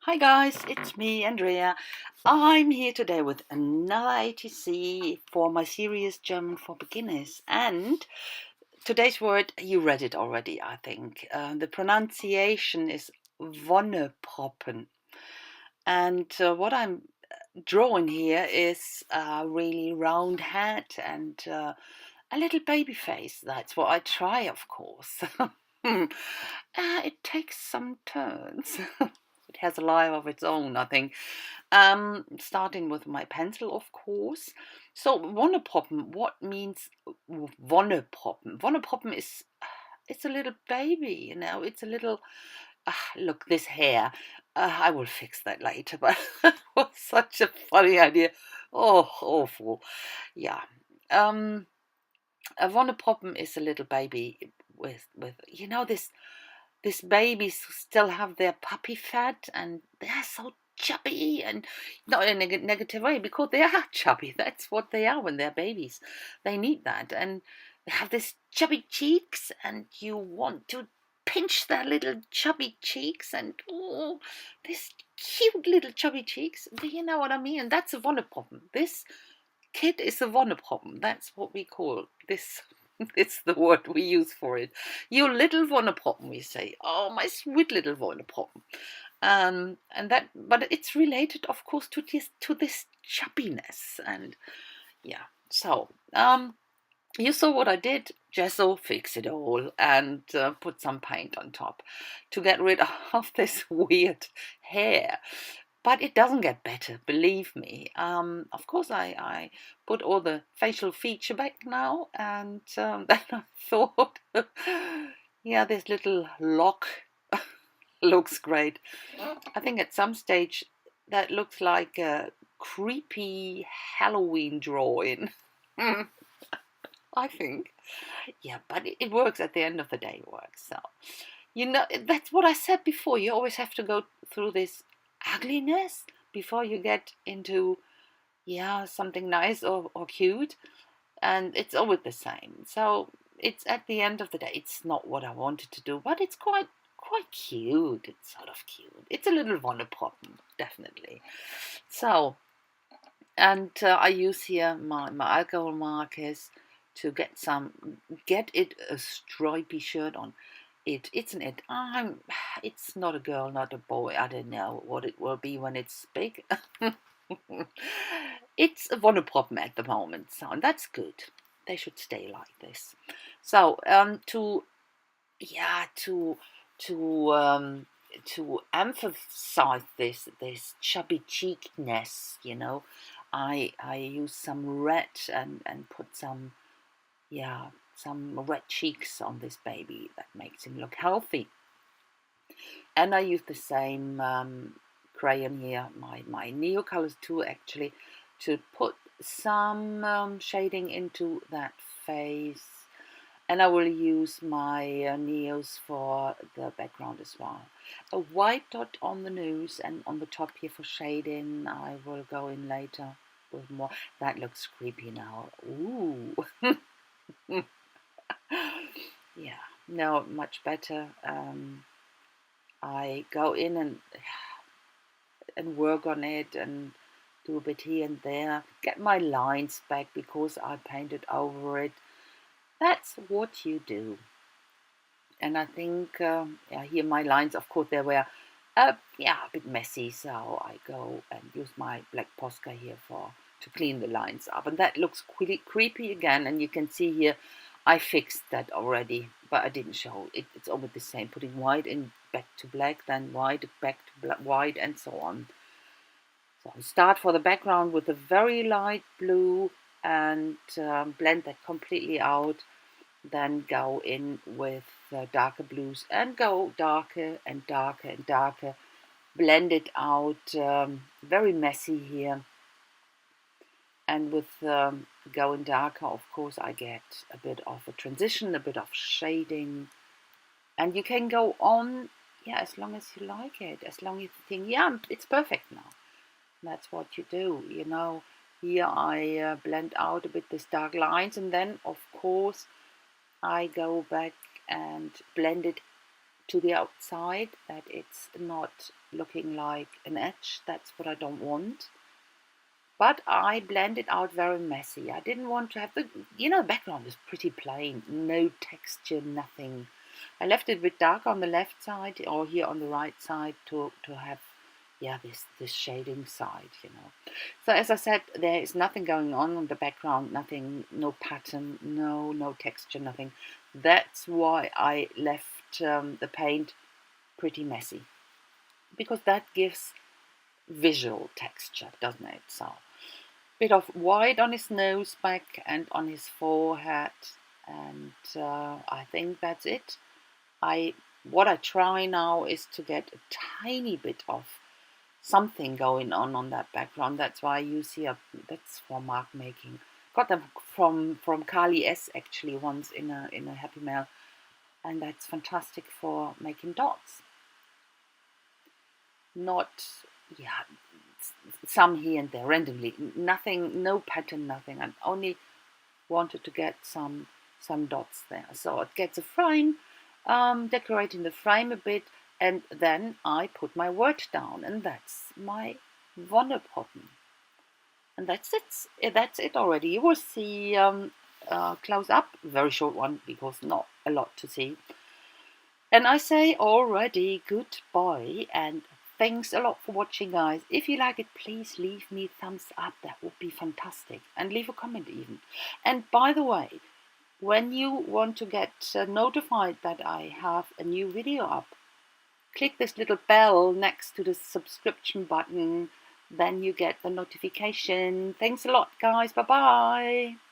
Hi guys, it's me, Andrea. I'm here today with another ATC for my series German for Beginners. And today's word, you read it already, I think. The pronunciation is Wonneproppen. And what I'm drawing here is a really round head and a little baby face. That's what I try, of course. It takes some turns. It has a life of its own, I think. Starting with my pencil, of course. So Wonneproppen, what means Wonneproppen? Wonneproppen is it's a little baby, It's a little look, this hair. I will fix that later, but that was such a funny idea. Oh, awful. Yeah. Um, a Wonneproppen is a little baby with this babies still have their puppy fat and they're so chubby, and not in a negative way, because they are chubby. That's what they are when they're babies. They need that, and they have this chubby cheeks, and you want to pinch their little chubby cheeks, and oh, this cute little chubby cheeks. Do you know what I mean? And that's a Wonneproppen. This kid is a Wonneproppen. That's what we call this. It's the word we use for it. You little Wonneproppen, we say. Oh, my sweet little Wonneproppen. And that, but it's related, of course, to this chubbiness, and yeah. So, you saw what I did. Gesso, fix it all, and put some paint on top to get rid of this weird hair. But it doesn't get better, believe me. Of course, I put all the facial feature back now, and then I thought, yeah, this little lock looks great. I think at some stage that looks like a creepy Halloween drawing. I think. Yeah, but it works at the end of the day, it works. So, that's what I said before. You always have to go through this ugliness before you get into, yeah, something nice or cute. And it's always the same. So, it's at the end of the day, it's not what I wanted to do, but it's quite cute. It's sort of cute. It's a little Wonneproppen, definitely. So, and I use here my alcohol markers to get it a stripy shirt on. It's an it. It's not a girl, not a boy. I don't know what it will be when it's big. It's a Wonneproppen at the moment, so and that's good. They should stay like this. So yeah, to emphasize this chubby cheekness, I use some red and put some red cheeks on this baby. That makes him look healthy. And I use the same crayon here, my Neo colors too, actually, to put some shading into that face. And I will use my Neos for the background as well. A white dot on the nose and on the top here for shading. I will go in later with more. That looks creepy now. Ooh. Yeah, no, much better. I go in and work on it and do a bit here and there. Get my lines back because I painted over it. That's what you do. And I think, yeah, here my lines, of course, they were, yeah, a bit messy. So I go and use my black Posca here to clean the lines up. And that looks pretty creepy again. And you can see here, I fixed that already, but I didn't show it. It's always the same, putting white in back to black, then white back to white, and so on. So I start for the background with a very light blue and blend that completely out. Then go in with darker blues and go darker and darker and darker. Blend it out, very messy here. And with going darker, of course, I get a bit of a transition, a bit of shading. And you can go on, yeah, as long as you like it, as long as you think, yeah, it's perfect now. That's what you do, Here I blend out a bit these dark lines, and then, of course, I go back and blend it to the outside, that it's not looking like an edge. That's what I don't want. But I blend it out very messy. I didn't want to have the background is pretty plain, no texture, nothing. I left it a bit dark on the left side or here on the right side to have, yeah, this shading side. So as I said, there is nothing going on the background, nothing, no pattern, no texture, nothing. That's why I left the paint pretty messy, because that gives visual texture, doesn't it? So bit of white on his nose back and on his forehead, and I think that's it. What I try now is to get a tiny bit of something going on that background. That's why you see that's for mark making. Got them from Kali S actually once in a Happy Mail, and that's fantastic for making dots. Not, yeah, some here and there randomly, nothing, no pattern, nothing. I only wanted to get some dots there. So it gets a frame, decorating the frame a bit, and then I put my word down, and that's my Wonneproppen. And that's it. That's it already. You will see close up, very short one because not a lot to see. And I say already goodbye, and thanks a lot for watching, guys. If you like it, please leave me a thumbs up. That would be fantastic. And leave a comment even. And by the way, when you want to get notified that I have a new video up, click this little bell next to the subscription button. Then you get the notification. Thanks a lot, guys. Bye-bye.